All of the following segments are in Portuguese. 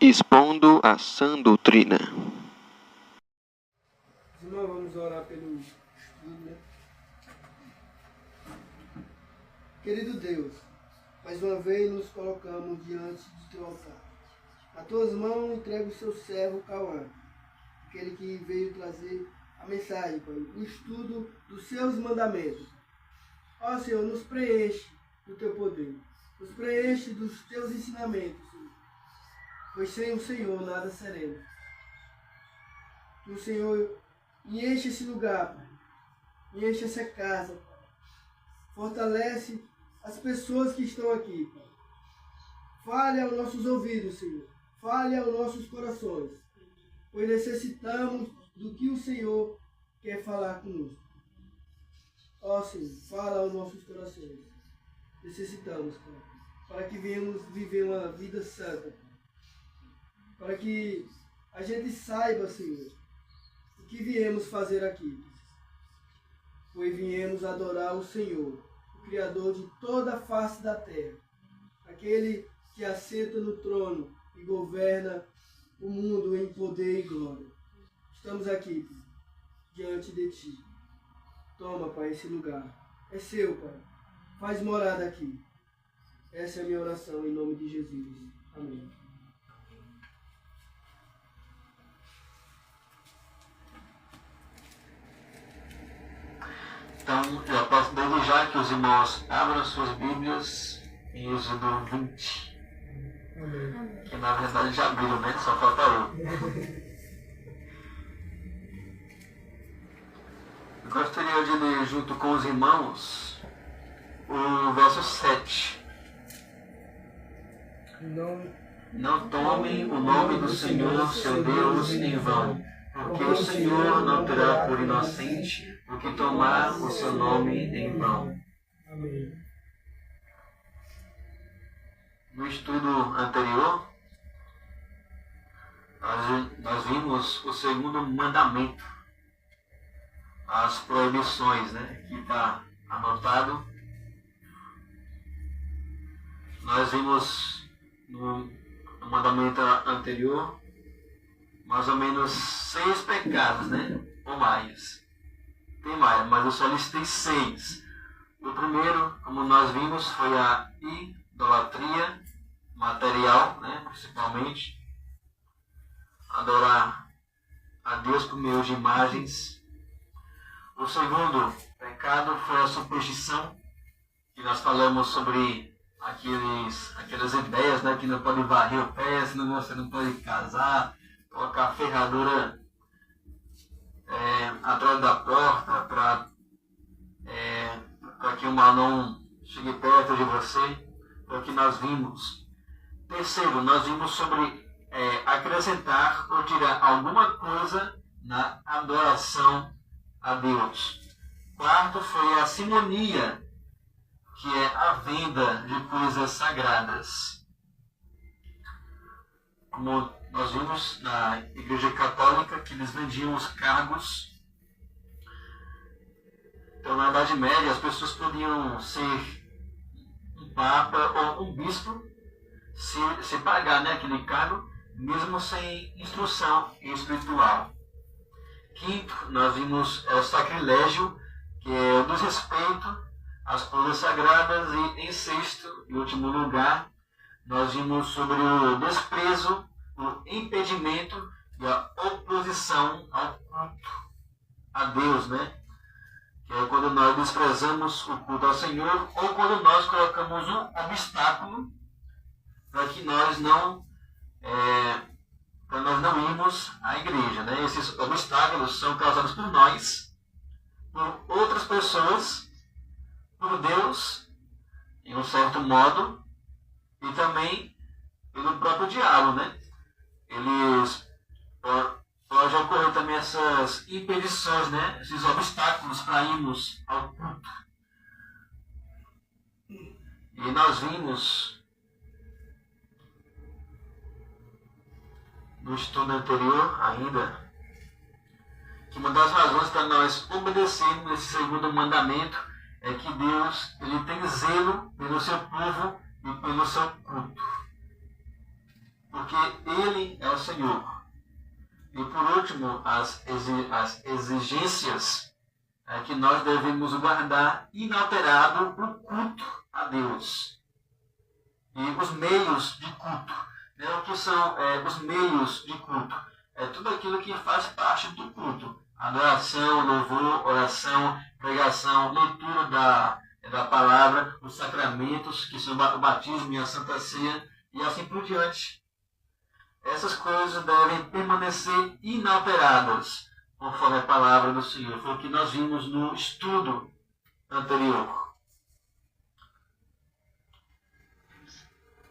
expondo a sã doutrina. Irmão, vamos orar pelo estudo, né? Querido Deus, mais uma vez nos colocamos diante do teu altar. A tuas mãos entrego o seu servo Cauã, aquele que veio trazer a mensagem, Pai, o estudo dos seus mandamentos. Ó Senhor, nos preenche do teu poder, nos preenche dos teus ensinamentos, Senhor. Pois sem o Senhor nada seremos. Que o Senhor enche esse lugar, Pai, enche essa casa, Pai. Fortalece as pessoas que estão aqui, Pai. Fale aos nossos ouvidos, Senhor. Fale aos nossos corações, pois necessitamos do que o Senhor quer falar conosco. Ó Senhor, fala aos nossos corações. Necessitamos, Pai, para que venhamos viver uma vida santa, Pai. Para que a gente saiba, Senhor, o que viemos fazer aqui. Pois viemos adorar o Senhor, o Criador de toda a face da terra, aquele que assenta no trono e governa o mundo em poder e glória. Estamos aqui, Pai, diante de Ti. Toma, Pai, esse lugar. É seu, Pai. Faz morada aqui. Essa é a minha oração em nome de Jesus. Amém. Então, eu peço desde já que os irmãos abram suas Bíblias em Êxodo 20. Amém. Que na verdade já abriram, né? Só falta um. Eu gostaria de ler junto com os irmãos o verso 7. Não tomem o nome do Senhor, seu Deus, em vão, porque o Senhor não terá por inocente o que tomar o seu nome em vão. Amém. No estudo anterior, nós vimos o segundo mandamento, as proibições, né, que está anotado. Nós vimos no mandamento anterior mais ou menos 6 pecados, né, ou mais. Tem mais, mas eu só listei 6. O primeiro, como nós vimos, foi a idolatria material, né, principalmente. Adorar a Deus por meio de imagens. O segundo pecado foi a superstição, que nós falamos sobre aquelas ideias, né, que não pode varrer o pé, senão você não pode casar, colocar ferradura atrás da porta para que o mal não chegue perto de você. É o que nós vimos. Terceiro, nós vimos sobre acrescentar ou tirar alguma coisa na adoração a Deus. Quarto foi a simonia, que é a venda de coisas sagradas. Como nós vimos na Igreja Católica, que eles vendiam os cargos. Então, na Idade Média, as pessoas podiam ser um papa ou um bispo se pagar, né, aquele cargo, mesmo sem instrução espiritual. Quinto, nós vimos o sacrilégio, que é o desrespeito às coisas sagradas. E em sexto e último lugar, nós vimos sobre o desprezo, o impedimento e a oposição ao culto a Deus, né? Que é quando nós desprezamos o culto ao Senhor, ou quando nós colocamos um obstáculo para que nós não irmos à igreja, né? Esses obstáculos são causados por nós, por outras pessoas, por Deus, em um certo modo, e também pelo próprio diabo, né? Pode ocorrer também essas impedições, né? Esses obstáculos para irmos ao culto. E nós vimos no estudo anterior ainda que uma das razões para nós obedecermos esse segundo mandamento é que Deus ele tem zelo pelo seu povo e pelo seu culto. porque Ele é o Senhor. E por último, as exigências que nós devemos guardar inalterado o culto a Deus. E os meios de culto. O que são os meios de culto? É tudo aquilo que faz parte do culto. Adoração, louvor, oração, pregação, leitura da palavra, os sacramentos, que são o batismo e a Santa Ceia, e assim por diante. Essas coisas devem permanecer inalteradas, conforme a palavra do Senhor. Foi o que nós vimos no estudo anterior.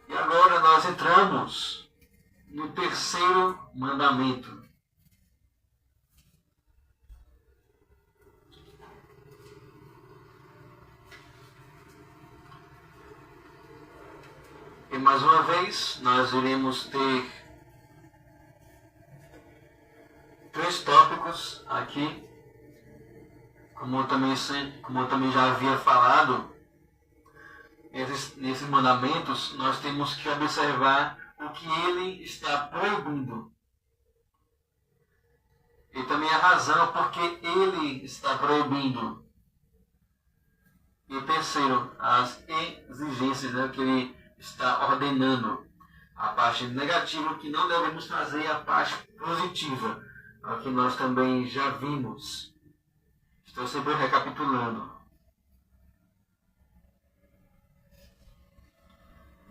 E agora nós entramos no terceiro mandamento. E mais uma vez, nós iremos ter 3 tópicos aqui. Como eu também já havia falado, nesses mandamentos, nós temos que observar o que ele está proibindo. E também a razão porque ele está proibindo. E terceiro, as exigências que ele está ordenando. A parte negativa que não devemos trazer, a parte positiva, a que nós também já vimos. Estou sempre recapitulando.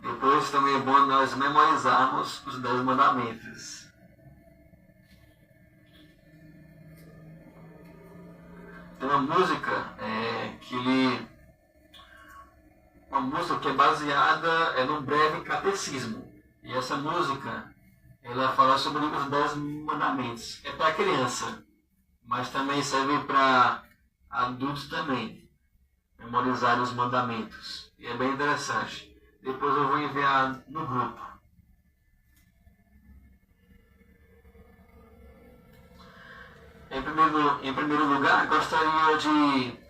Depois também é bom nós memorizarmos os 10 mandamentos. Tem uma música que é baseada num breve catecismo. E essa música, ela fala sobre os 10 mandamentos. É para criança, mas também serve para adultos também, memorizar os mandamentos. E é bem interessante. Depois eu vou enviar no grupo. Em primeiro lugar, gostaria de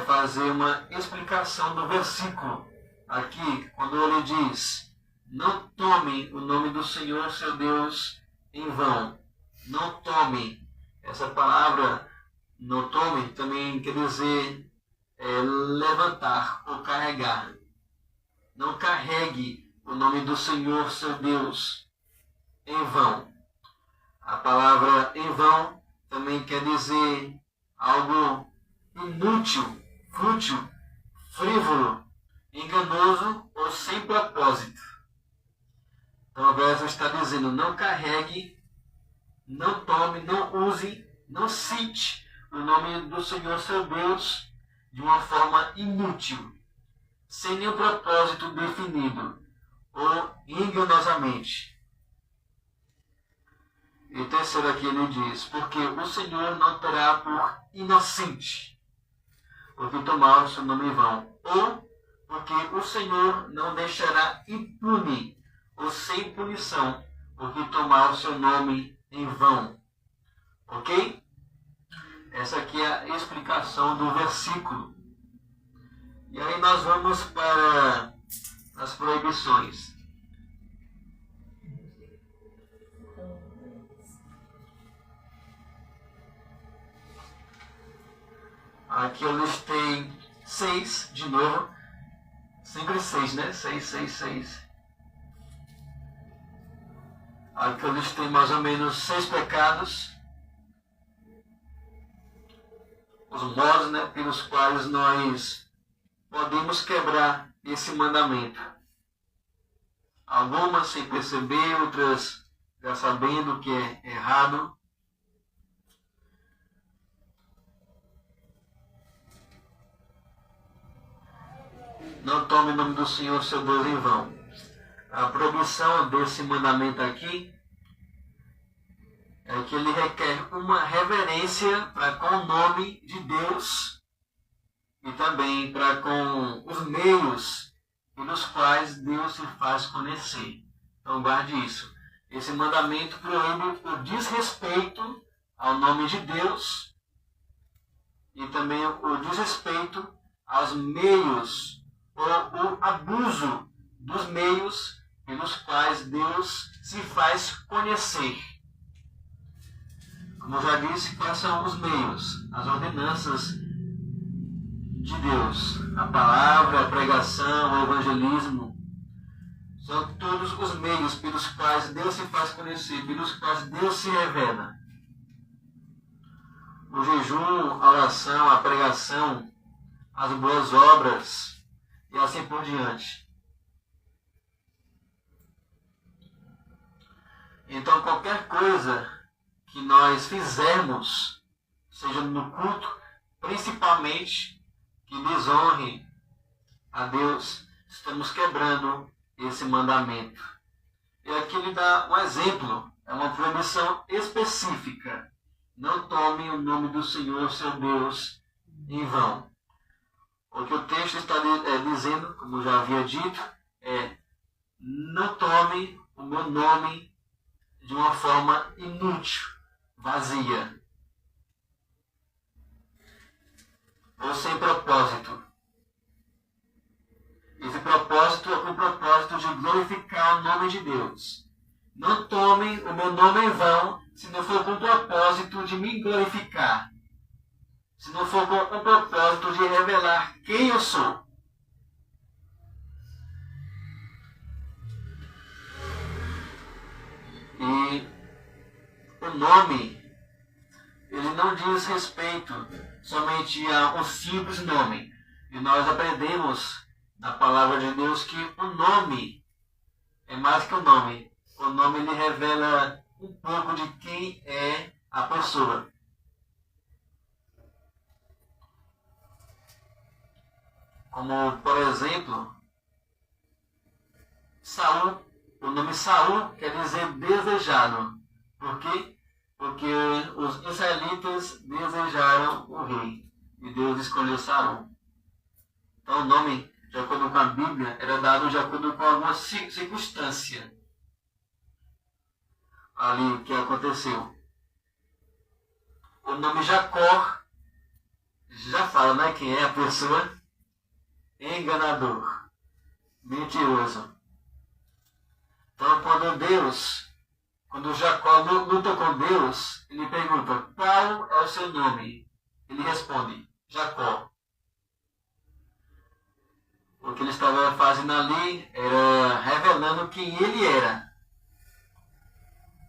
fazer uma explicação do versículo. Aqui, quando ele diz: não tome o nome do Senhor seu Deus em vão. Não tome. Essa palavra, não tome, também quer dizer levantar ou carregar. Não carregue o nome do Senhor seu Deus em vão. A palavra em vão também quer dizer algo inútil, fútil, frívolo, enganoso ou sem propósito. Então o verso está dizendo: não carregue, não tome, não use, não cite o nome do Senhor seu Deus de uma forma inútil, sem nenhum propósito definido ou enganosamente. E terceiro aqui ele diz: porque o Senhor não terá por inocente o que tomar o seu nome em vão, ou porque o Senhor não deixará impune ou sem punição o que tomar o seu nome em vão. Ok? Essa aqui é a explicação do versículo. E aí nós vamos para as proibições. Aqui eu listei 6 de novo. Sempre 6, né? 6. Aqui eu listei mais ou menos 6 pecados. Os modos, né, pelos quais nós podemos quebrar esse mandamento. Algumas sem perceber, outras já sabendo que é errado. Não tome o nome do Senhor seu Deus em vão. A proibição desse mandamento aqui é que ele requer uma reverência para com o nome de Deus e também para com os meios pelos quais Deus se faz conhecer. Então guarde isso. Esse mandamento proíbe o desrespeito ao nome de Deus e também o desrespeito aos meios ou o abuso dos meios pelos quais Deus se faz conhecer. Como eu já disse, quais são os meios, as ordenanças de Deus? A palavra, a pregação, o evangelismo. São todos os meios pelos quais Deus se faz conhecer, pelos quais Deus se revela. O jejum, a oração, a pregação, as boas obras e assim por diante. Então, qualquer coisa que nós fizermos, seja no culto, principalmente que desonre a Deus, estamos quebrando esse mandamento. E aqui ele dá um exemplo, é uma proibição específica. Não tome o nome do Senhor, seu Deus, em vão. O que o texto está dizendo, como já havia dito, é: não tome o meu nome de uma forma inútil, vazia, ou sem propósito. Esse propósito é o propósito de glorificar o nome de Deus. Não tome o meu nome em vão, se não for com o propósito de me glorificar. Se não for com o propósito de revelar quem eu sou. E o nome, ele não diz respeito somente a um simples nome. E nós aprendemos na palavra de Deus que o nome é mais que o nome. O nome ele revela um pouco de quem é a pessoa. Como, por exemplo, Saul. O nome Saul quer dizer desejado. Por quê? Porque os israelitas desejaram o rei. E Deus escolheu Saul. Então o nome, de acordo com a Bíblia, era dado de acordo com alguma circunstância ali que aconteceu. O nome Jacó já fala, né, quem é a pessoa? Enganador, mentiroso. Então quando Jacó luta com Deus, ele pergunta: qual é o seu nome? Ele responde: Jacó. O que ele estava fazendo ali era revelando quem ele era.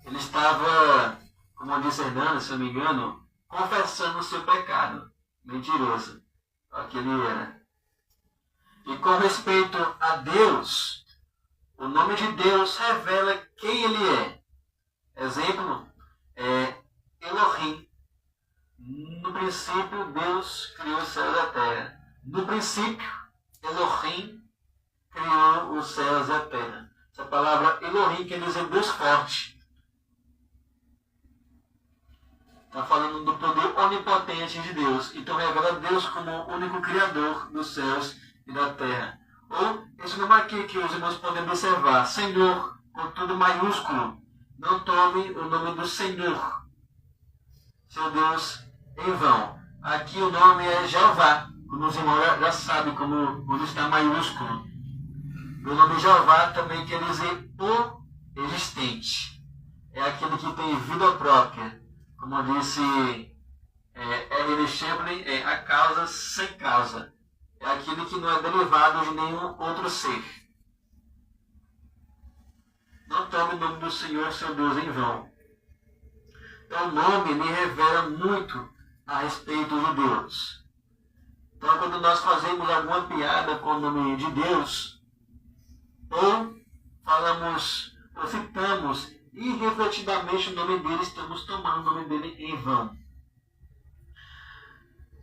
Ele estava, como disse Hernando, se não me engano, confessando o seu pecado. Mentiroso. O que ele era. E com respeito a Deus, o nome de Deus revela quem ele é. Exemplo é Elohim. No princípio, Deus criou os céus e a terra. No princípio, Elohim criou os céus e a terra. Essa palavra Elohim quer dizer Deus forte. Está falando do poder onipotente de Deus. Então revela Deus como o único criador dos céus e da terra. Ou esse nome aqui que os irmãos podem observar, Senhor, com tudo maiúsculo. Não tome o nome do Senhor, seu Deus, em vão. Aqui o nome é Jeová, como os irmãos já sabem como está maiúsculo. O nome Jeová também quer dizer o existente. É aquele que tem vida própria. Como disse R.D. Chamberlain, é a causa sem causa. É aquele que não é derivado de nenhum outro ser. Não tome o nome do Senhor, seu Deus, em vão. Então o nome me revela muito a respeito de Deus. Então quando nós fazemos alguma piada com o nome de Deus, ou falamos, ou citamos irrefletidamente o nome dele, estamos tomando o nome dele em vão.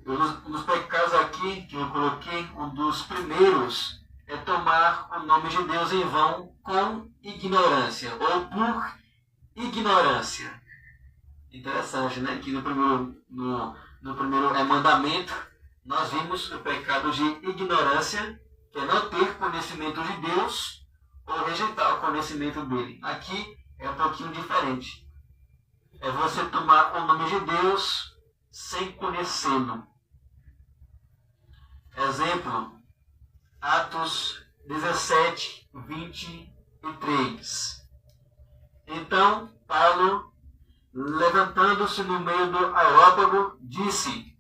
Um dos pecados aqui que eu coloquei, um dos primeiros, é tomar o nome de Deus em vão com ignorância, ou por ignorância. Interessante, né? Que no primeiro mandamento, nós vimos o pecado de ignorância, que é não ter conhecimento de Deus, ou rejeitar o conhecimento dele. Aqui é um pouquinho diferente. É você tomar o nome de Deus sem conhecê-lo. Exemplo, Atos 17, 20 3. Então Paulo, levantando-se no meio do areópago, disse: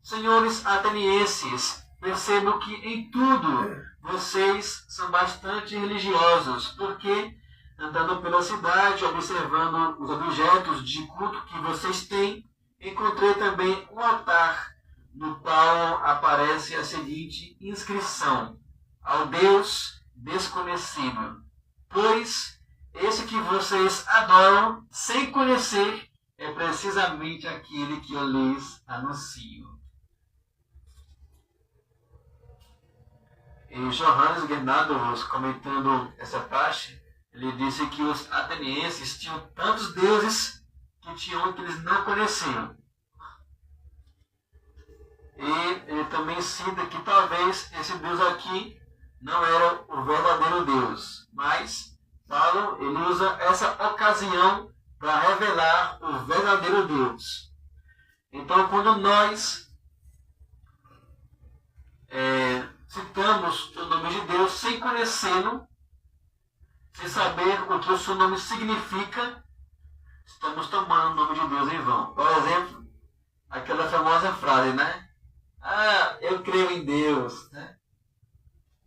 Senhores atenienses, percebo que em tudo vocês são bastante religiosos, porque, andando pela cidade, observando os objetos de culto que vocês têm, encontrei também um altar, no qual aparece a seguinte inscrição: ao Deus desconhecido. Pois esse que vocês adoram sem conhecer é precisamente aquele que eu lhes anuncio. E Johannes Gernadovus, comentando essa parte, ele disse que os atenienses tinham tantos deuses que tinham que eles não conheciam. E ele também cita que talvez esse Deus aqui não era o verdadeiro Deus, mas Paulo ele usa essa ocasião para revelar o verdadeiro Deus. Então, quando nós citamos o nome de Deus sem conhecê-lo, sem saber o que o seu nome significa, estamos tomando o nome de Deus em vão. Por exemplo, aquela famosa frase, né? Ah, eu creio em Deus, né?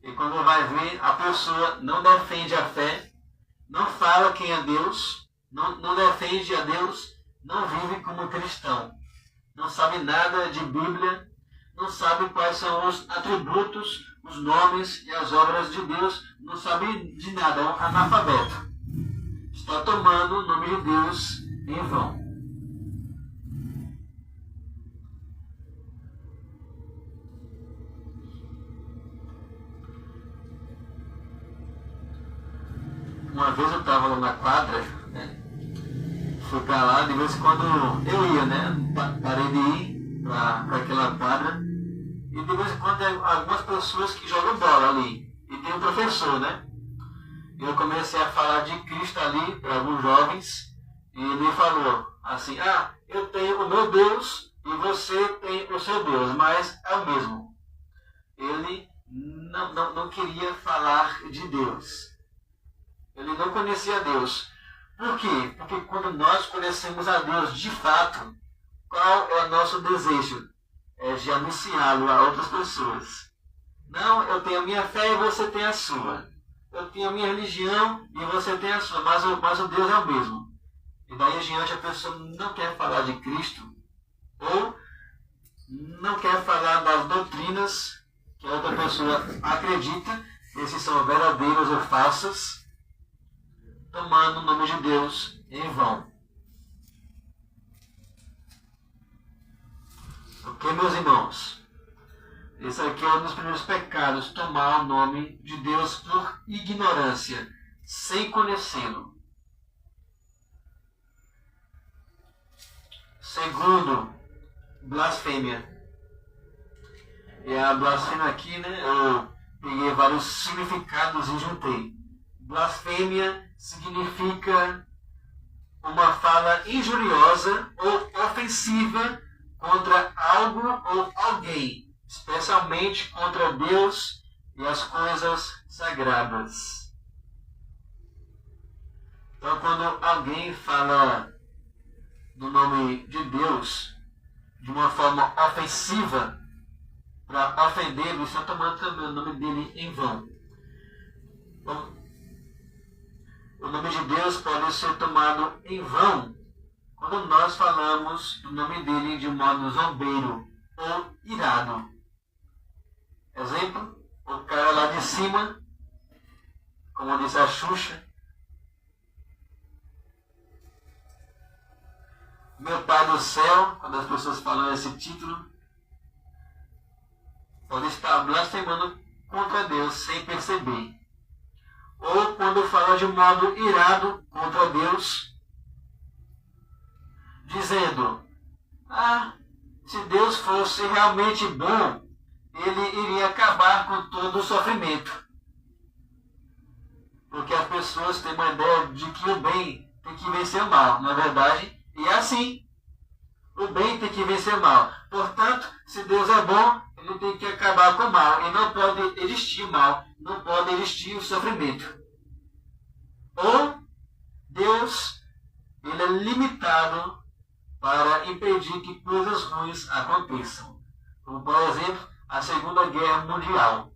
E quando vai ver, a pessoa não defende a fé, não fala quem é Deus, não defende a Deus, não vive como cristão, não sabe nada de Bíblia, não sabe quais são os atributos, os nomes e as obras de Deus, não sabe de nada, é um analfabeto. Está tomando o nome de Deus em vão. Uma vez eu estava lá na quadra, né? Fui para lá, de vez em quando eu ia, né? Parei de ir para aquela quadra. E de vez em quando tem algumas pessoas que jogam bola ali. E tem um professor, né? E eu comecei a falar de Cristo ali para alguns jovens. E ele falou assim: ah, eu tenho o meu Deus e você tem o seu Deus, mas é o mesmo. Ele não queria falar de Deus. Ele não conhecia Deus. Por quê? Porque quando nós conhecemos a Deus de fato, qual é o nosso desejo? É de anunciá-lo a outras pessoas. Não, eu tenho a minha fé e você tem a sua. Eu tenho a minha religião e você tem a sua, mas o Deus é o mesmo. E daí adiante a pessoa não quer falar de Cristo, ou não quer falar das doutrinas que a outra pessoa acredita, esses são verdadeiros ou falsas, tomando o nome de Deus em vão. Ok, meus irmãos? Esse aqui é um dos primeiros pecados, tomar o nome de Deus por ignorância, sem conhecê-lo. Segundo, blasfêmia. E a blasfêmia aqui, né, eu peguei vários significados e juntei. Blasfêmia significa uma fala injuriosa ou ofensiva contra algo ou alguém, especialmente contra Deus e as coisas sagradas. Então, quando alguém fala do nome de Deus de uma forma ofensiva, para ofendê-lo, está tomando também o nome dele em vão. Então, o nome de Deus pode ser tomado em vão quando nós falamos do nome dele de modo zombeiro ou irado. Exemplo, o cara lá de cima, como disse a Xuxa, meu pai do céu, quando as pessoas falam esse título, pode estar blasfemando contra Deus sem perceber. Ou quando fala de modo irado contra Deus, dizendo: ah, se Deus fosse realmente bom, ele iria acabar com todo o sofrimento. Porque as pessoas têm uma ideia de que o bem tem que vencer o mal. Na verdade, e é assim. O bem tem que vencer o mal. Portanto, se Deus é bom, ele tem que acabar com o mal. E não pode existir o mal. Não pode existir o sofrimento. Ou Deus ele é limitado para impedir que coisas ruins aconteçam. Como, por exemplo, a Segunda Guerra Mundial.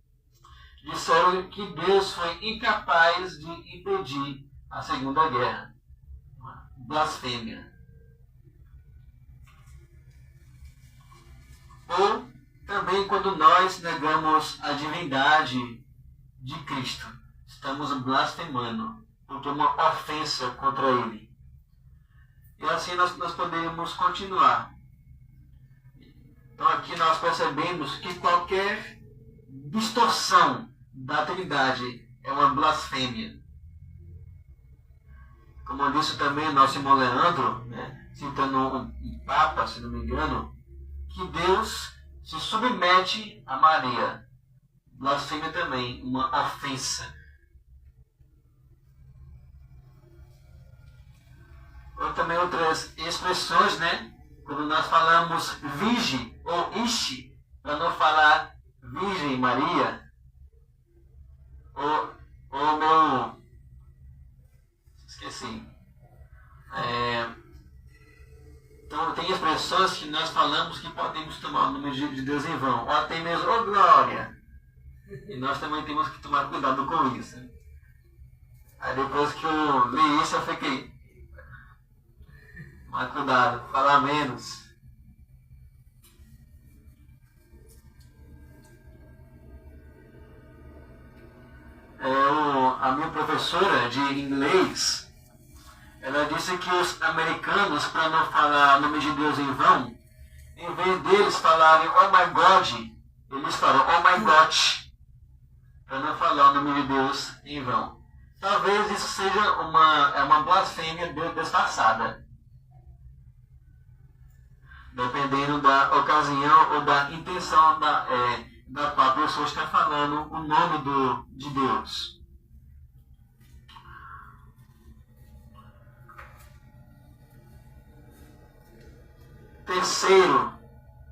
Disseram que Deus foi incapaz de impedir a Segunda Guerra. Uma blasfêmia. Ou também quando nós negamos a divindade de Cristo, estamos blasfemando, porque é uma ofensa contra Ele. E assim nós podemos continuar. Então aqui nós percebemos que qualquer distorção da Trindade é uma blasfêmia. Como disse também nosso irmão Leandro, né, citando um Papa, se não me engano, que Deus se submete a Maria. Blasfêmia também, uma ofensa. Ou também outras expressões, né? Quando nós falamos virgem ou ishi, para não falar Virgem Maria, ou meu... esqueci. Então tem expressões que nós falamos que podemos tomar o nome de Deus em vão, ou até mesmo, oh glória! E nós também temos que tomar cuidado com isso. Aí depois que eu li isso, eu fiquei... mas cuidado, falar menos. A minha professora de inglês, ela disse que os americanos, para não falar o nome de Deus em vão, em vez deles falarem oh my God, eles falam oh my God, para não falar o nome de Deus em vão. Talvez isso seja uma blasfêmia disfarçada, dependendo da ocasião ou da intenção da qual a pessoa está falando o nome de Deus. Terceiro,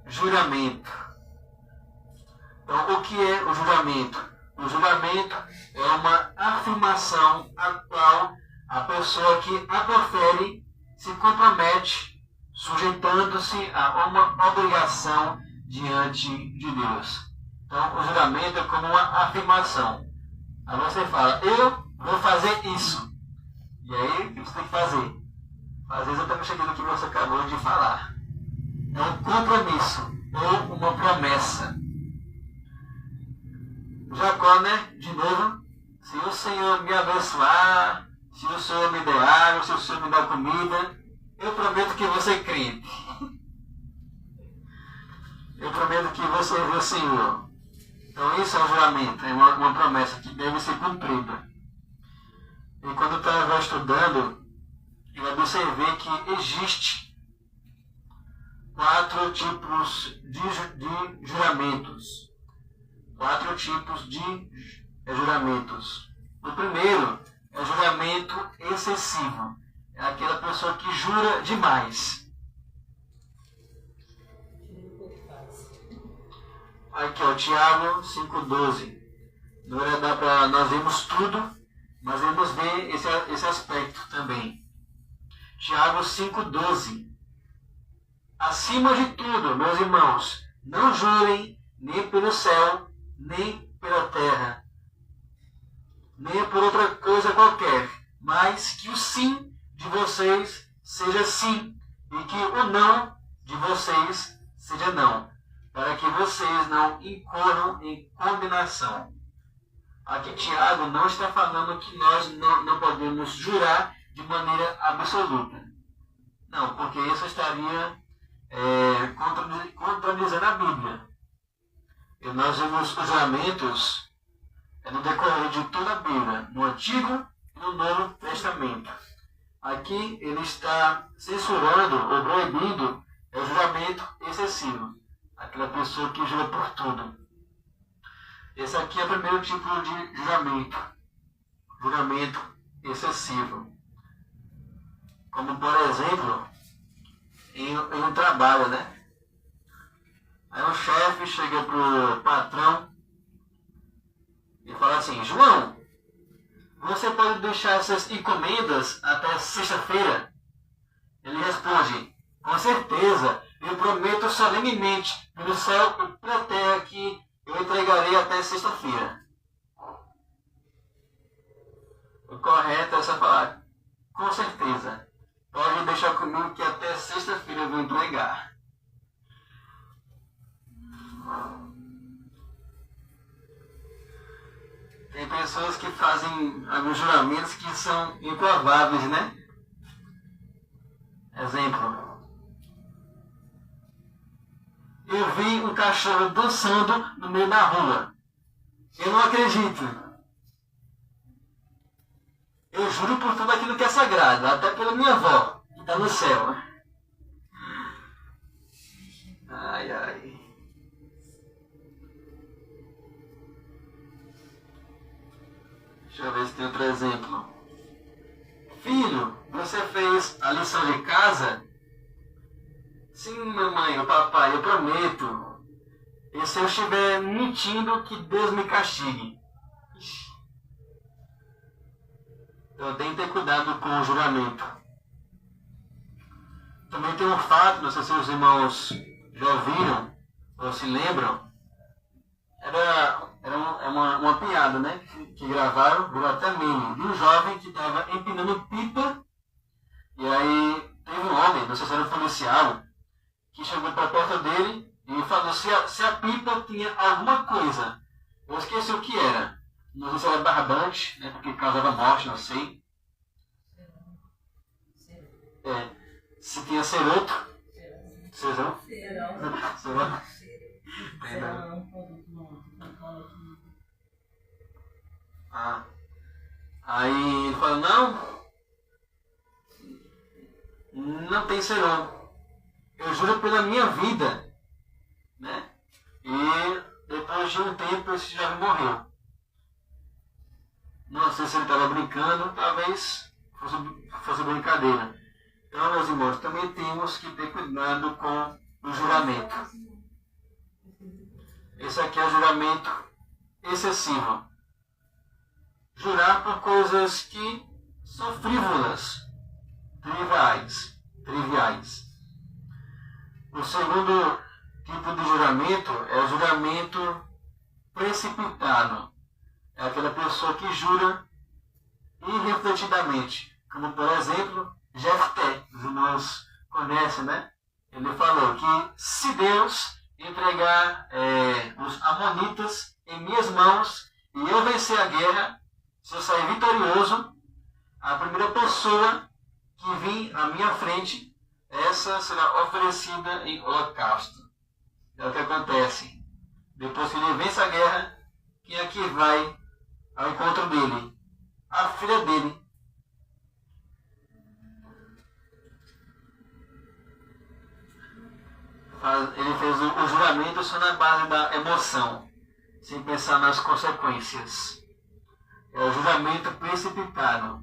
juramento. Então, o que é o juramento? O juramento é uma afirmação a qual a pessoa que a profere se compromete, sujeitando-se a uma obrigação diante de Deus. Então, o juramento é como uma afirmação. Aí você fala, eu vou fazer isso. E aí, o que você tem que fazer? Fazer exatamente aquilo que você acabou de falar. É um compromisso ou uma promessa. Jacó, né? De novo, se o Senhor me abençoar, se o Senhor me der água, se o Senhor me der comida, eu prometo que vou ser crente. Eu prometo que vou servir o Senhor. Então isso é um juramento, é uma promessa que deve ser cumprida. E quando eu estava estudando, eu observei que existe 4 tipos de juramentos. 4 tipos de juramentos. O primeiro é o juramento excessivo. É aquela pessoa que jura demais. Aqui, ó, Tiago 5,12. Não vai dar para nós vermos tudo, mas vamos ver esse aspecto também. Tiago 5,12. Acima de tudo, meus irmãos, não jurem nem pelo céu, nem pela terra, nem por outra coisa qualquer, mas que o sim de vocês seja sim, e que o não de vocês seja não, para que vocês não incorram em condenação. Aqui Tiago não está falando que nós não podemos jurar de maneira absoluta. Não, porque isso estaria contradizendo a Bíblia. E nós vemos os juramentos no decorrer de toda a Bíblia, no Antigo e no Novo Testamento. Aqui ele está censurando ou proibindo o juramento excessivo. Aquela pessoa que jura por tudo. Esse aqui é o primeiro tipo de juramento. Juramento excessivo. Como por exemplo, em um trabalho, né? Aí o chefe chega pro patrão e fala assim, João, você pode deixar essas encomendas até sexta-feira? Ele responde, com certeza, eu prometo solenemente pelo céu e pela terra que eu entregarei até sexta-feira. O correto é essa palavra, com certeza. Pode deixar comigo que até sexta-feira eu vou entregar. Tem pessoas que fazem alguns juramentos que são improváveis, né? Exemplo. Eu vi um cachorro dançando no meio da rua. Eu não acredito. Eu juro por tudo aquilo que é sagrado, até pela minha avó, que está no céu. Ai, ai. Deixa eu ver se tem outro exemplo. Filho, você fez a lição de casa? Sim, mamãe, o papai, eu prometo. E se eu estiver mentindo, que Deus me castigue. Então tem que ter cuidado com o juramento. Também tem um fato, não sei se os irmãos já ouviram ou se lembram. Era uma piada, né? Que gravaram, virou até meme, de um jovem que estava empinando pipa. E aí teve um homem, não sei se era um policial, que chegou para perto dele e falou se a pipa tinha alguma coisa. Eu esqueci o que era. Não sei se era barbante, né, porque causava morte, não sei. Se tinha ceroto. Cerão? Cerão. Aí ele falou, não tem serão. Eu juro pela minha vida, né? E depois de um tempo esse jovem morreu. Não sei se ele estava brincando, talvez fosse brincadeira. Então, meus irmãos, também temos que ter cuidado com o juramento. Esse aqui é o juramento excessivo. Jurar por coisas que são frívolas, triviais. O segundo tipo de juramento é o juramento precipitado. É aquela pessoa que jura irrefletidamente. Como, por exemplo, Jefté, os irmãos conhecem, né? Ele falou que se Deus entregar os amonitas em minhas mãos e eu vencer a guerra, se eu sair vitorioso, a primeira pessoa que vir à minha frente, essa será oferecida em holocausto. É o que acontece. Depois que ele vence a guerra, quem é que vai ao encontro dele? A filha dele. Ele fez o juramento só na base da emoção, sem pensar nas consequências. É o juramento precipitado.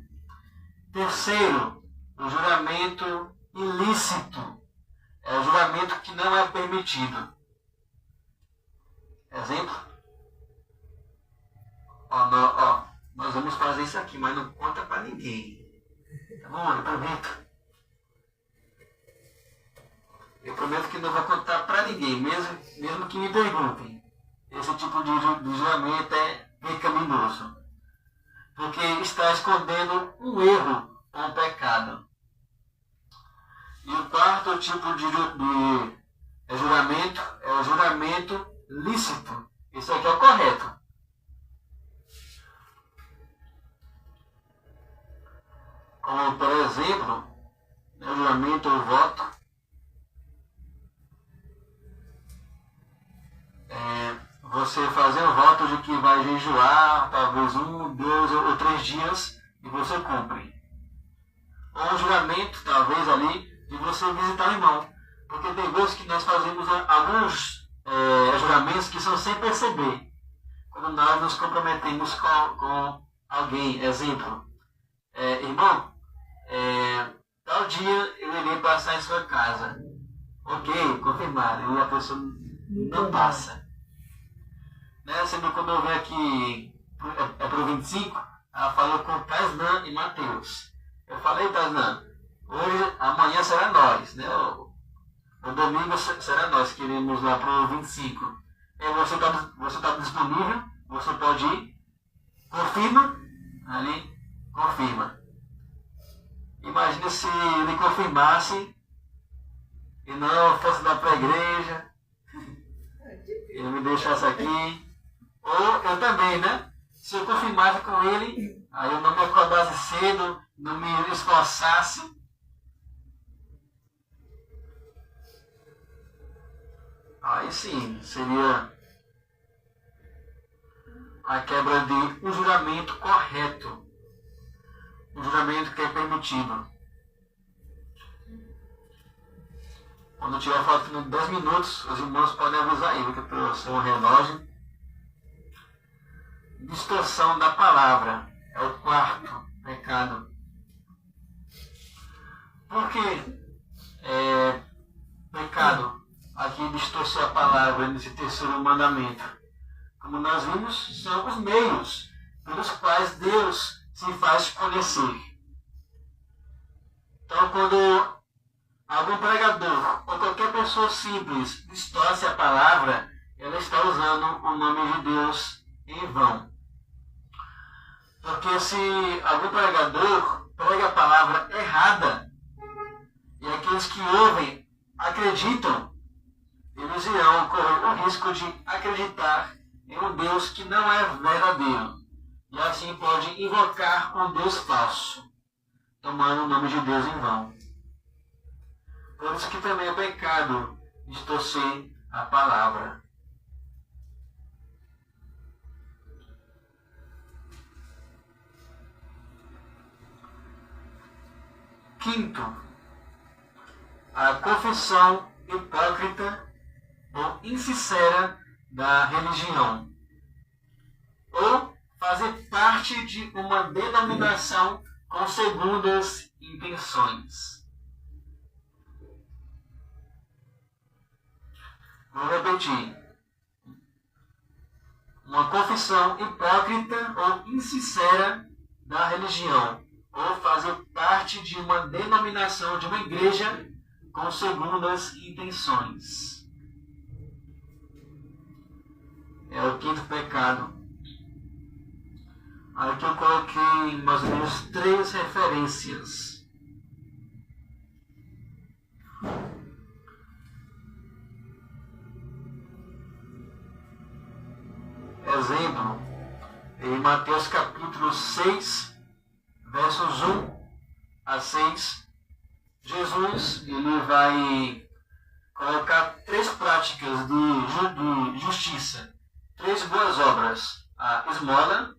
Terceiro, o juramento ilícito. É o juramento que não é permitido. Exemplo? Nós vamos fazer isso aqui, mas não conta para ninguém. Tá bom? Eu prometo. Eu prometo que não vou contar para ninguém, mesmo que me perguntem. Esse tipo de juramento é pecaminoso. Porque está escondendo um erro ou um pecado. E o quarto tipo de juramento é o juramento lícito. Isso aqui é o correto. Como, por exemplo, o juramento ou voto. Você fazer um voto de que vai jejuar talvez 1, 2 ou 3 dias e você cumpre. Ou um juramento, talvez ali, de você visitar o irmão. Porque tem vezes que nós fazemos alguns juramentos que são sem perceber. Quando nós nos comprometemos com alguém. Exemplo, irmão, tal dia eu irei passar em sua casa. Ok, confirmado. E a pessoa não passa. Né? Sendo quando eu venho aqui para o 25, ela falou com Taisnan e Mateus. Eu falei, Taisnan, amanhã será nós, né? O domingo será nós, que iremos lá para o 25. Você tá disponível? Você pode ir? Confirma? Ali, confirma. Imagina se ele confirmasse e não fosse dar para a igreja, ele me deixasse aqui. Ou eu também, né? Se eu confirmasse com ele, aí eu não me acordasse cedo, não me esforçasse. Aí sim, seria a quebra de um juramento correto. Um juramento que é permitido. Quando tiver faltando 10 minutos, os irmãos podem avisar aí, que eu estou sem o relógio. Distorção da palavra é o quarto pecado. Por que pecado aqui distorcer a palavra nesse terceiro mandamento? Como nós vimos, são os meios pelos quais Deus se faz conhecer. Então, quando algum pregador ou qualquer pessoa simples distorce a palavra, ela está usando o nome de Deus em vão. Porque se algum pregador prega a palavra errada, e aqueles que ouvem acreditam, eles irão correr o risco de acreditar em um Deus que não é verdadeiro. E assim pode invocar um Deus falso, tomando o nome de Deus em vão. Por isso que também é pecado distorcer a palavra. Quinto, a confissão hipócrita ou insincera da religião, ou fazer parte de uma denominação com segundas intenções. Vou repetir. Uma confissão hipócrita ou insincera da religião, ou fazer parte de uma denominação, de uma igreja com segundas intenções. É o quinto pecado. Aqui eu coloquei mais ou menos 3 referências. Exemplo, em Mateus capítulo 6, versos 1 a 6, Jesus ele vai colocar 3 práticas de justiça, 3 boas obras: a esmola,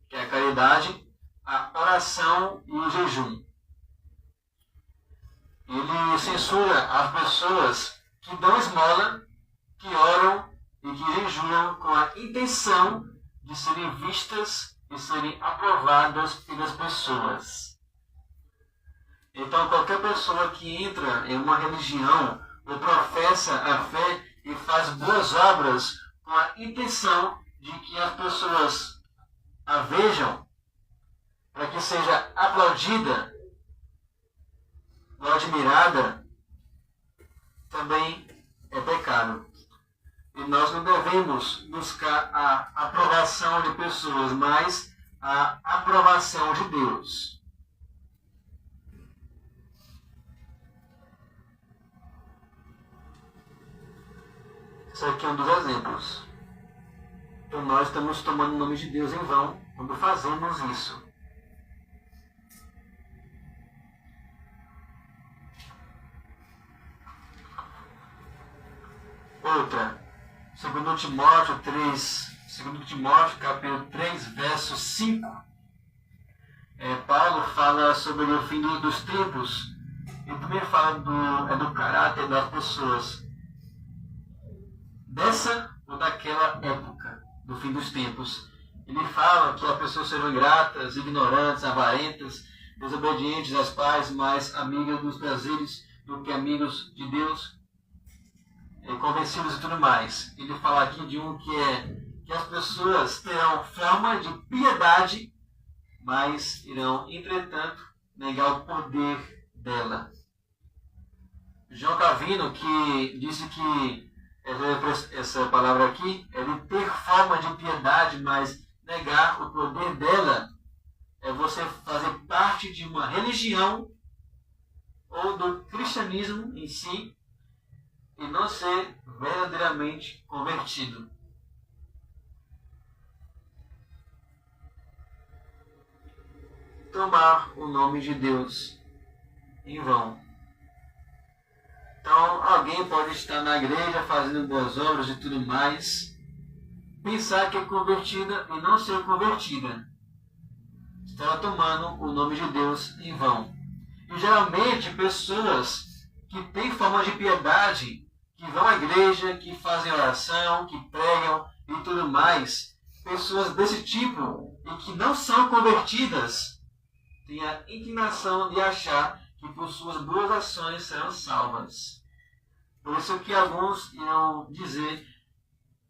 que é a caridade, a oração e o jejum. Ele censura as pessoas que dão esmola, que oram e que jejuam com a intenção de serem vistas e serem aprovadas pelas pessoas. Então, qualquer pessoa que entra em uma religião ou professa a fé e faz boas obras com a intenção de que as pessoas a vejam, para que seja aplaudida ou admirada, também é pecado. E nós não devemos buscar a aprovação de pessoas, mas a aprovação de Deus. Esse aqui é um dos exemplos. Então nós estamos tomando o nome de Deus em vão quando fazemos isso. Outra, 2 Timóteo 3, 2 Timóteo capítulo 3, verso 5. Paulo fala sobre o fim dos tempos e também fala do caráter das pessoas dessa ou daquela época do fim dos tempos. Ele fala que as pessoas serão ingratas, ignorantes, avarentas, desobedientes aos pais, mais amigas dos prazeres do que amigos de Deus, convencidos e tudo mais. Ele fala aqui de um que as pessoas terão forma de piedade, mas irão, entretanto, negar o poder dela. João Calvino, que disse que essa palavra aqui é de ter forma de piedade, mas negar o poder dela é você fazer parte de uma religião ou do cristianismo em si e não ser verdadeiramente convertido. Tomar o nome de Deus em vão. Então, alguém pode estar na igreja fazendo boas obras e tudo mais, pensar que é convertida e não ser convertida. Está tomando o nome de Deus em vão. E geralmente pessoas que têm forma de piedade, que vão à igreja, que fazem oração, que pregam e tudo mais, pessoas desse tipo e que não são convertidas, têm a inclinação de achar que por suas boas ações serão salvas. Por isso que alguns irão dizer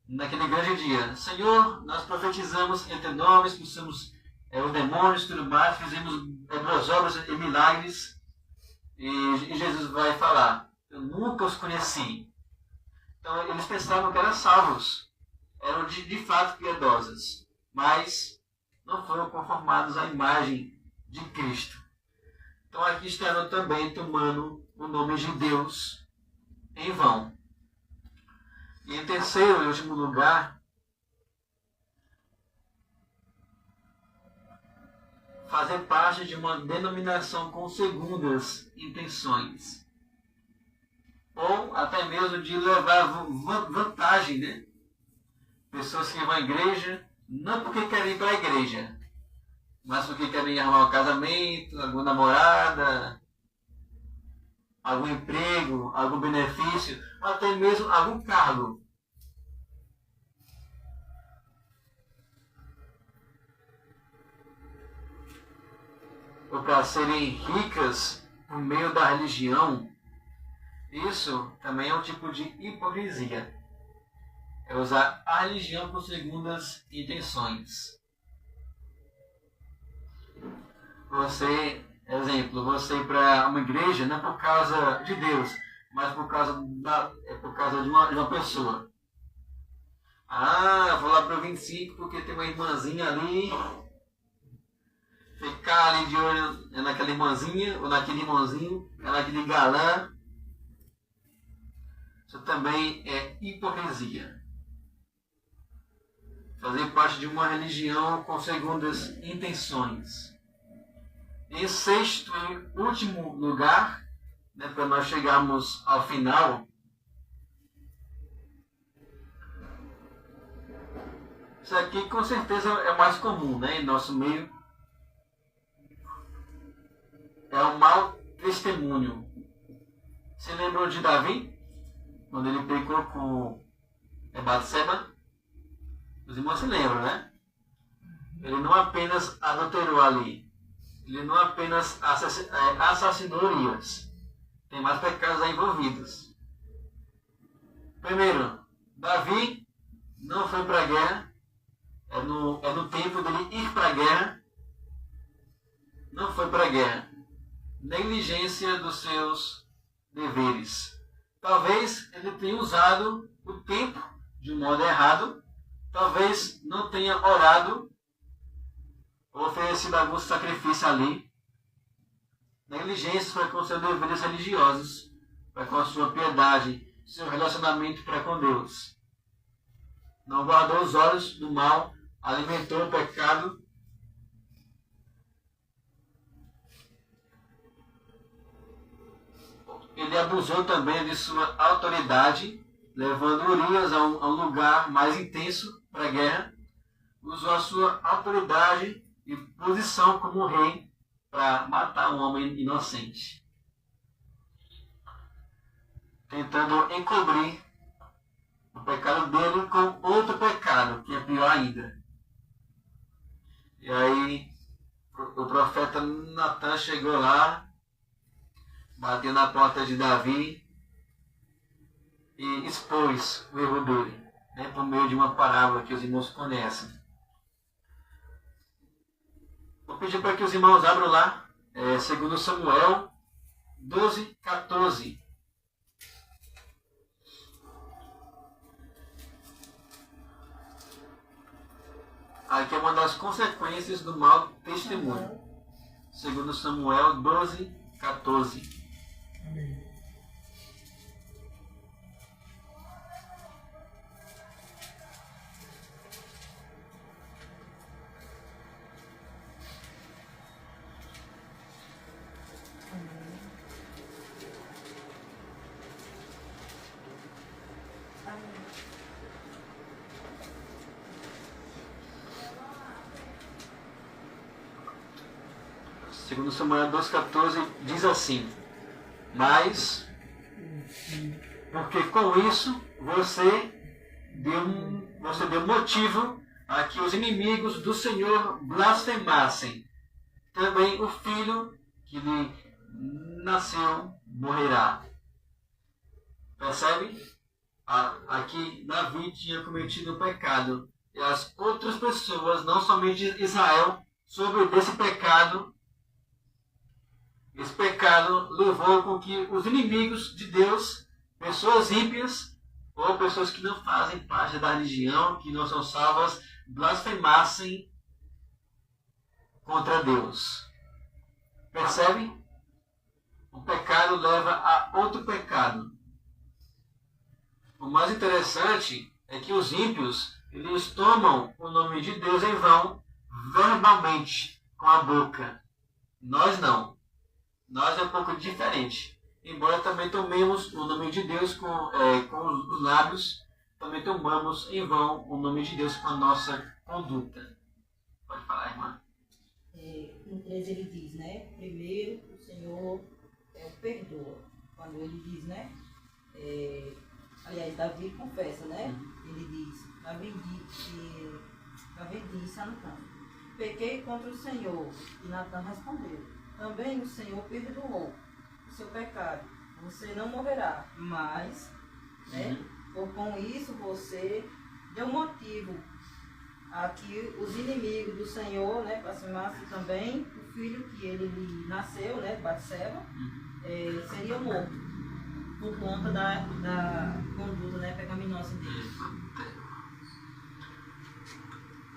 naquele grande dia: Senhor, nós profetizamos em teu nome, expulsamos os demônios e tudo mais, fizemos boas obras e milagres, e Jesus vai falar: eu nunca os conheci. Então eles pensavam que eram salvos, eram de fato piedosas, mas não foram conformados à imagem de Cristo. Então aqui estarão também tomando o nome de Deus em vão. E em terceiro e último lugar, fazer parte de uma denominação com segundas intenções. Ou até mesmo de levar vantagem, né? Pessoas que vão à igreja, não porque querem ir para a igreja, mas porque querem arrumar um casamento, alguma namorada, algum emprego, algum benefício, ou até mesmo algum cargo. Ou para serem ricas por meio da religião. Isso também é um tipo de hipocrisia. É usar a religião por segundas intenções. Você, exemplo, você ir para uma igreja não por causa de Deus, mas por causa de uma pessoa. Ah, vou lá para o 25 porque tem uma irmãzinha ali. Ficar ali de olho naquela irmãzinha, ou naquele irmãozinho, naquele galã. Isso também é hipocrisia. Fazer parte de uma religião com segundas intenções. Em sexto e último lugar, né, para nós chegarmos ao final, isso aqui com certeza é o mais comum, né, em nosso meio. É o mau testemunho. Você lembrou de Davi? Quando ele pecou com Batseba? Os irmãos se lembram, né? Ele não apenas adulterou ali. Ele não apenas assassinou Urias. Tem mais pecados aí envolvidos. Primeiro, Davi não foi para a guerra. É no tempo dele ir para a guerra. Não foi para a guerra. Negligência dos seus deveres. Talvez ele tenha usado o tempo de um modo errado. Talvez não tenha orado ou oferecido algum sacrifício ali. Negligências para com seus deveres religiosos, para com a sua piedade, seu relacionamento para com Deus. Não guardou os olhos do mal, alimentou o pecado. Ele abusou também de sua autoridade, levando Urias a um lugar mais intenso para a guerra. Usou a sua autoridade e posição como rei para matar um homem inocente, tentando encobrir o pecado dele com outro pecado, que é pior ainda. E aí o profeta Natan chegou lá, bateu na porta de Davi e expôs o erro dele, né, por meio de uma parábola que os irmãos conhecem. O Vou pedir para que os irmãos abram lá, 2 Samuel 12, 14. Aqui é uma das consequências do mau testemunho. 2 Samuel 12, 14. Amém. Segundo Samuel 2,14 diz assim: mas, porque com isso você deu motivo a que os inimigos do Senhor blasfemassem. Também o filho que lhe nasceu morrerá. Percebe? Aqui Davi tinha cometido o pecado. E as outras pessoas, não somente Israel, soube desse pecado. Esse pecado levou com que os inimigos de Deus, pessoas ímpias, ou pessoas que não fazem parte da religião, que não são salvas, blasfemassem contra Deus. Percebe? O pecado leva a outro pecado. O mais interessante é que os ímpios, eles tomam o nome de Deus em vão, verbalmente, com a boca. Nós não. Nós é um pouco diferente. Embora também tomemos o nome de Deus com os lábios, também tomamos em vão o nome de Deus com a nossa conduta. Pode falar, irmã. No 13 ele diz, né? Primeiro, o Senhor perdoa. Quando ele diz, né? Aliás, Davi confessa, né? Ele diz, Davi disse a Natan: pequei contra o Senhor. E Natan respondeu: também o Senhor perdoou o seu pecado. Você não morrerá, mas, né, com isso você deu motivo a que os inimigos do Senhor, né, blasfemassem também o filho que ele nasceu, né, Batseba, seria morto por conta da conduta, né, pecaminosa dele.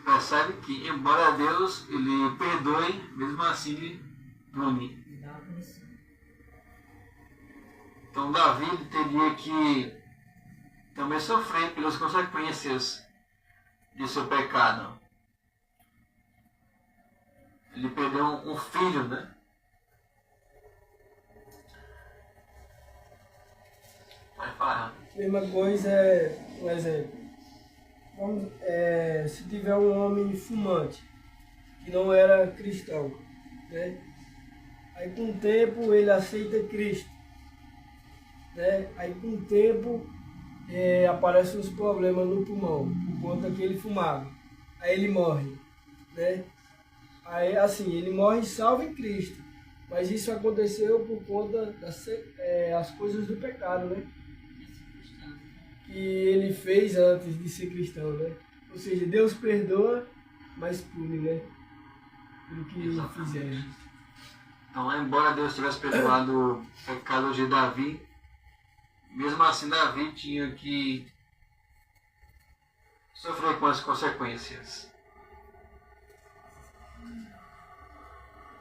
Percebe que, embora Deus ele perdoe, mesmo assim ele pune. Então Davi teria que também sofrer pelas consequências de seu pecado. Ele perdeu um filho, né? Vai falar. Mesma coisa é, um exemplo. Se tiver um homem fumante que não era cristão, né? Aí com o tempo ele aceita Cristo, né? Aí com o tempo aparecem uns problemas no pulmão, por conta que ele fumava. Aí ele morre, né? Aí assim, ele morre salvo em Cristo. Mas isso aconteceu por conta das coisas do pecado, né? Que ele fez antes de ser cristão, né? Ou seja, Deus perdoa, mas pune, né? Pelo que fizeram. Então, embora Deus tivesse perdoado o pecado de Davi, mesmo assim Davi tinha que sofrer com as consequências.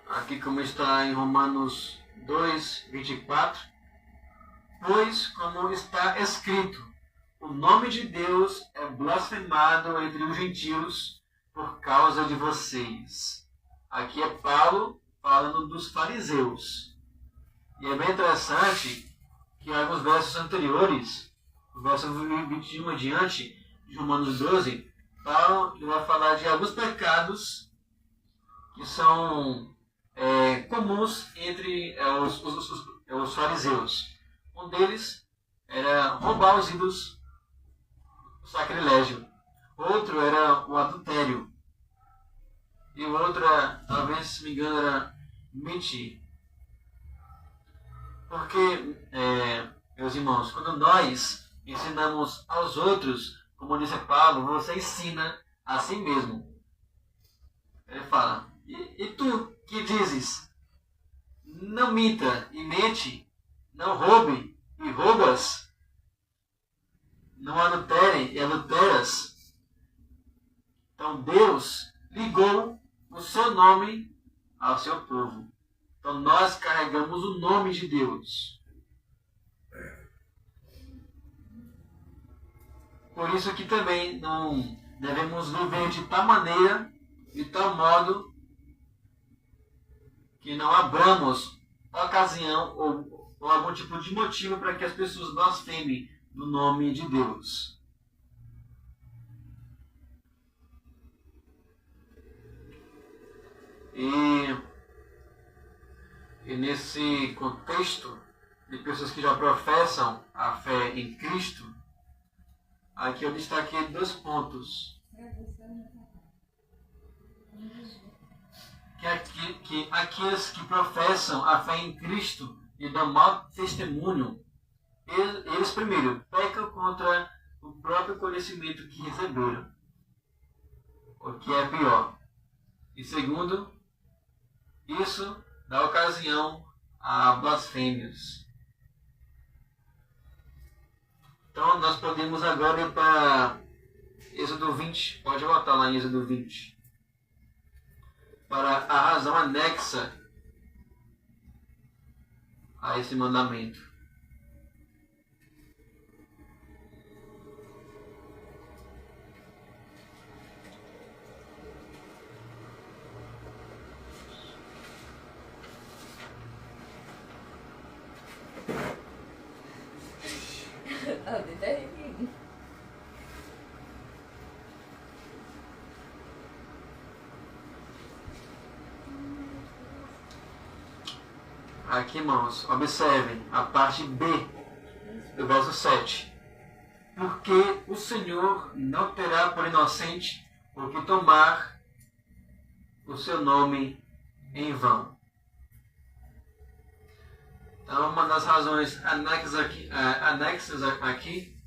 Aqui como está em Romanos 2, 24, pois como está escrito, o nome de Deus é blasfemado entre os gentios por causa de vocês. Aqui é Paulo falando dos fariseus. E é bem interessante que em alguns versos anteriores, o verso 21 adiante, de Romanos 12, Paulo vai falar de alguns pecados que são comuns entre os fariseus. Um deles era roubar os ídolos, o sacrilégio. Outro era o adultério. E o outro, talvez, se me engano, era mentir. Porque, meus irmãos, quando nós ensinamos aos outros, como disse Paulo, você ensina a si mesmo. Ele fala, E tu que dizes, não minta e mente, não roube e roubas, não adultere e adulteras. Então Deus ligou o seu nome ao seu povo. Então nós carregamos o nome de Deus. Por isso que também não devemos viver de tal maneira, de tal modo, que não abramos ocasião ou algum tipo de motivo para que as pessoas blasfemem no nome de Deus. E nesse contexto de pessoas que já professam a fé em Cristo, aqui eu destaquei 2 pontos. Que aqueles que professam a fé em Cristo e dão mau testemunho, eles primeiro pecam contra o próprio conhecimento que receberam, o que é pior. E segundo, isso dá ocasião a blasfêmias. Então nós podemos agora ir para Êxodo 20. Pode voltar lá em Êxodo 20. Para a razão anexa a esse mandamento. Aqui, irmãos, observem a parte B do verso 7. Porque o Senhor não terá por inocente o que tomar o seu nome em vão. Então, uma das razões anexas aqui,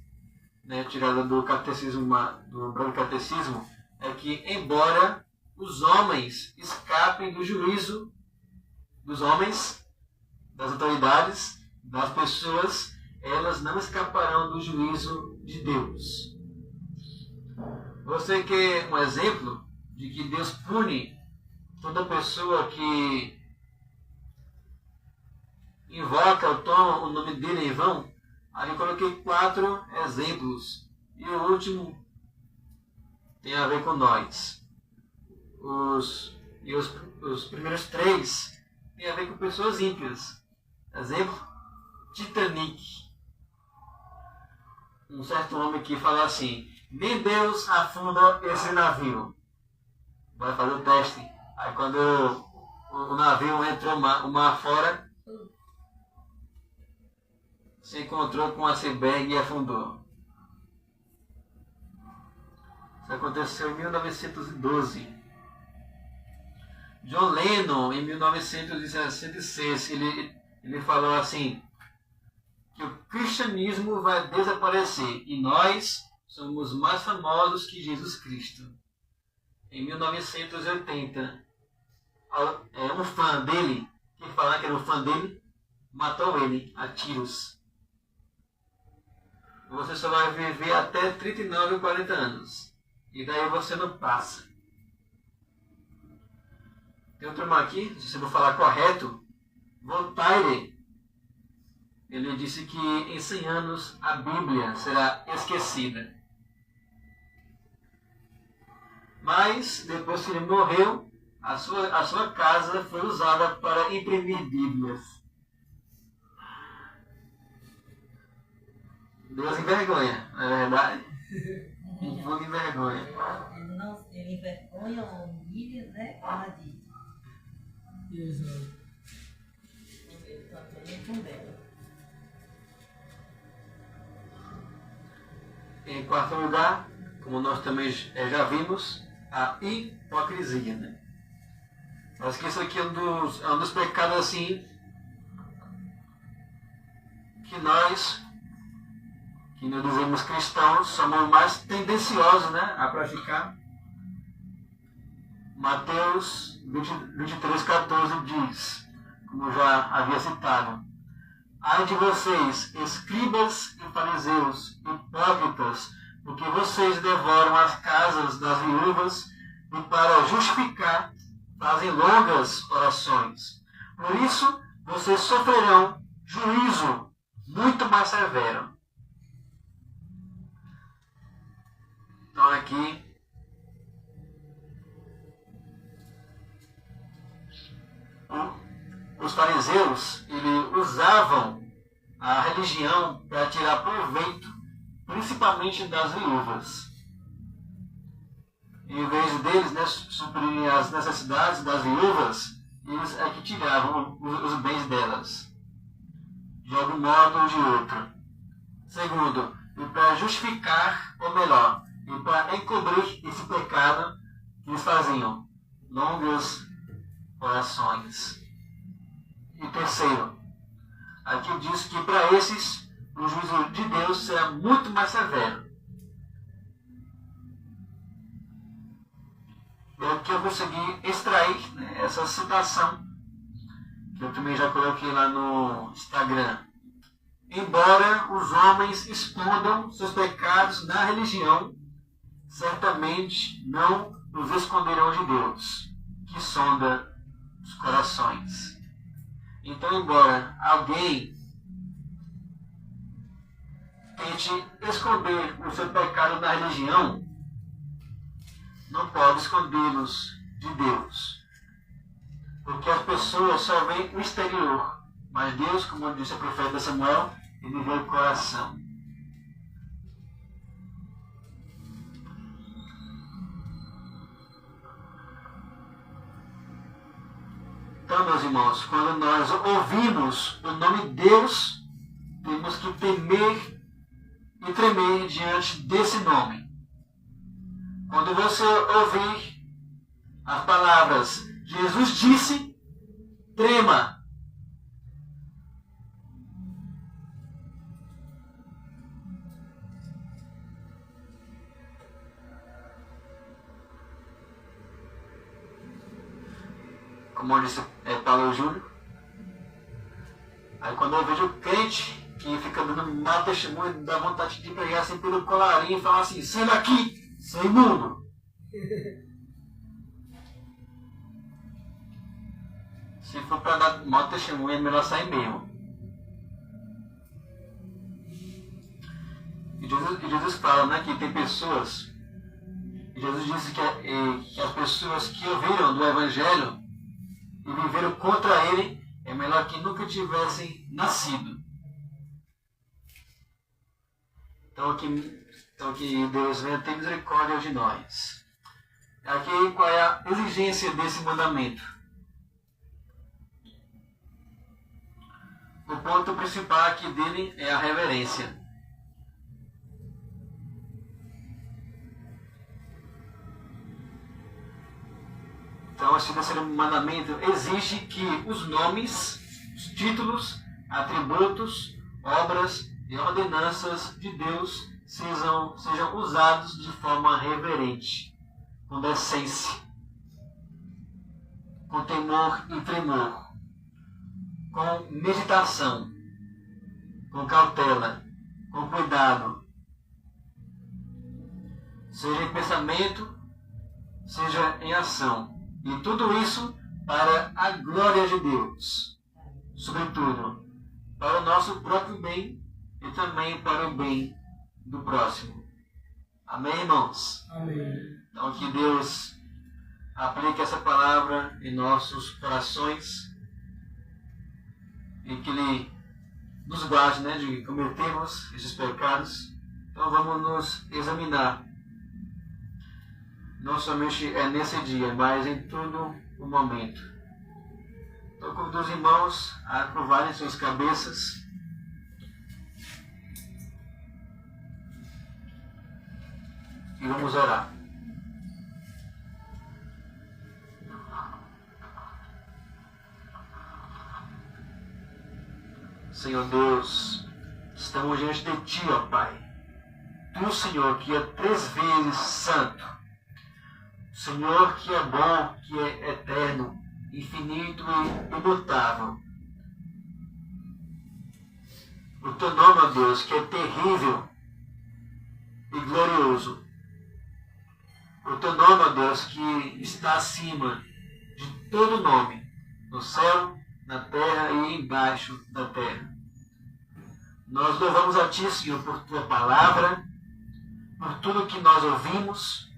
né, tirada do catecismo, do Breve Catecismo, é que, embora os homens escapem do juízo dos homens, das autoridades, das pessoas, elas não escaparão do juízo de Deus. Você quer um exemplo de que Deus pune toda pessoa que invoca ou toma o nome dele em vão? Aí eu coloquei 4 exemplos. E o último tem a ver com nós. Os primeiros 3 tem a ver com pessoas ímpias. Exemplo, Titanic. Um certo homem que fala assim: nem Deus afunda esse navio. Vai fazer o teste. Aí quando o navio entrou o mar fora, se encontrou com um iceberg e afundou. Isso aconteceu em 1912. John Lennon, em 1966, ele falou assim, que o cristianismo vai desaparecer e nós somos mais famosos que Jesus Cristo. Em 1980, um fã dele, que falava que era um fã dele, matou ele a tiros. Você só vai viver até 39 ou 40 anos. E daí você não passa. Tem outro irmão aqui, se eu vou falar correto, Voltaire, ele disse que em 100 anos a Bíblia será esquecida. Mas, depois que ele morreu, a sua casa foi usada para imprimir Bíblias. Deus envergonha, não é verdade? Um pouco envergonha. Ele envergonha ou humilha, né? Ela diz. Exato. Em quarto lugar, como nós também já vimos, a hipocrisia, né? Acho que isso aqui é um dos pecados assim que nós, que nos dizemos cristãos, somos mais tendenciosos, né, a praticar. Mateus 23,14 diz, como eu já havia citado: ai de vocês, escribas e fariseus, hipócritas, porque vocês devoram as casas das viúvas e para justificar fazem longas orações. Por isso, vocês sofrerão juízo muito mais severo. Então aqui os fariseus usavam a religião para tirar proveito, principalmente das viúvas. Em vez deles, né, suprirem as necessidades das viúvas, eles é que tiravam os bens delas, de algum modo ou de outro. Segundo, e para justificar, ou melhor, e para encobrir esse pecado que eles faziam, longas orações. E terceiro, aqui diz que para esses o juízo de Deus será muito mais severo. E aqui eu consegui extrair, né, essa citação, que eu também já coloquei lá no Instagram. Embora os homens escondam seus pecados na religião, certamente não os esconderão de Deus, que sonda os corações. Então, embora alguém tente esconder o seu pecado na religião, não pode escondê-los de Deus. Porque as pessoas só veem o exterior, mas Deus, como disse o profeta Samuel, ele vê o coração. Então, meus irmãos, quando nós ouvimos o nome de Deus, temos que temer e tremer diante desse nome. Quando você ouvir as palavras Jesus disse, trema. Como disse Paulo Júnior. Aí quando eu vejo o crente que fica dando mau testemunho, dá vontade de pegar assim pelo colarinho e falar assim: sai daqui, seu imundo. Se for para dar mau testemunho, é melhor sair mesmo. E Jesus fala, né, que tem pessoas. Jesus disse que as pessoas que ouviram do Evangelho e viveram contra ele, é melhor que nunca tivessem nascido. Então que Deus venha ter misericórdia de nós. Aqui, qual é a exigência desse mandamento? O ponto principal aqui dele é a reverência. Então, esse terceiro mandamento exige que os nomes, os títulos, atributos, obras e ordenanças de Deus sejam usados de forma reverente, com decência, com temor e tremor, com meditação, com cautela, com cuidado, seja em pensamento, seja em ação. E tudo isso para a glória de Deus. Sobretudo, para o nosso próprio bem e também para o bem do próximo. Amém, irmãos? Amém. Então, que Deus aplique essa palavra em nossos corações e que Ele nos guarde, né, de cometermos esses pecados. Então, vamos nos examinar. Não somente nesse dia, mas em todo o momento. Então, convido os irmãos a curvarem suas cabeças. E vamos orar. Senhor Deus, estamos diante de Ti, ó Pai. Tu, Senhor, que é 3 vezes santo. Senhor que é bom, que é eterno, infinito e imutável. O teu nome, ó Deus, que é terrível e glorioso. O teu nome, ó Deus, que está acima de todo nome, no céu, na terra e embaixo da terra. Nós louvamos a Ti, Senhor, por Tua palavra, por tudo que nós ouvimos,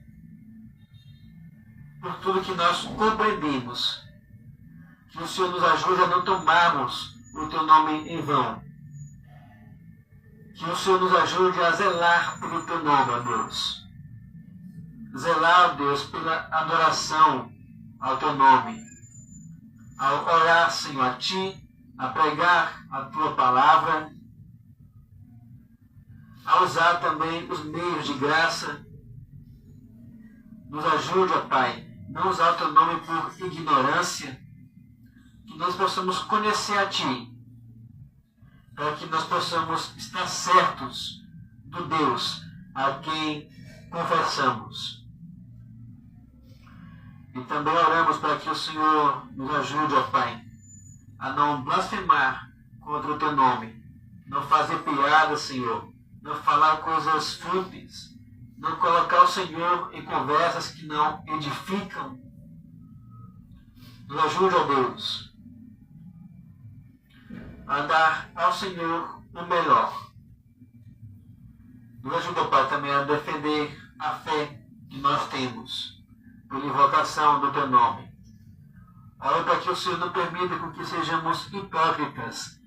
por tudo que nós compreendemos. Que o Senhor nos ajude a não tomarmos o Teu nome em vão. Que o Senhor nos ajude a zelar pelo Teu nome, ó Deus. Zelar, ó Deus, pela adoração ao Teu nome. Ao orar, Senhor, a Ti, a pregar a Tua palavra, a usar também os meios de graça. Nos ajude, ó Pai, não usar o Teu nome por ignorância, que nós possamos conhecer a Ti, para que nós possamos estar certos do Deus a quem confessamos. E também oramos para que o Senhor nos ajude, ó Pai, a não blasfemar contra o Teu nome, não fazer piada, Senhor, não falar coisas fúteis, não colocar o Senhor em conversas que não edificam. Nos ajude, ó Deus, a dar ao Senhor o melhor. Nos ajude, ó Pai, também a defender a fé que nós temos, pela invocação do Teu nome. Oro para que o Senhor não permita com que sejamos hipócritas.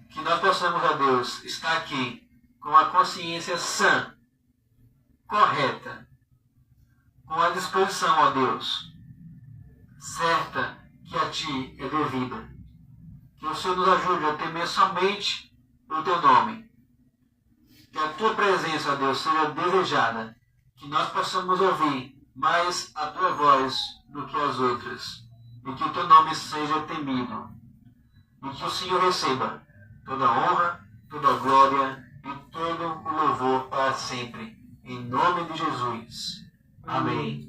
Que nós possamos, ó Deus, estar aqui com a consciência sã, correta, com a disposição, ó Deus, certa que a Ti é devida. Que o Senhor nos ajude a temer somente o Teu nome. Que a Tua presença, ó Deus, seja desejada. Que nós possamos ouvir mais a Tua voz do que as outras. E que o Teu nome seja temido. E que o Senhor receba toda a honra, toda a glória e todo o louvor para sempre. Em nome de Jesus. Amém.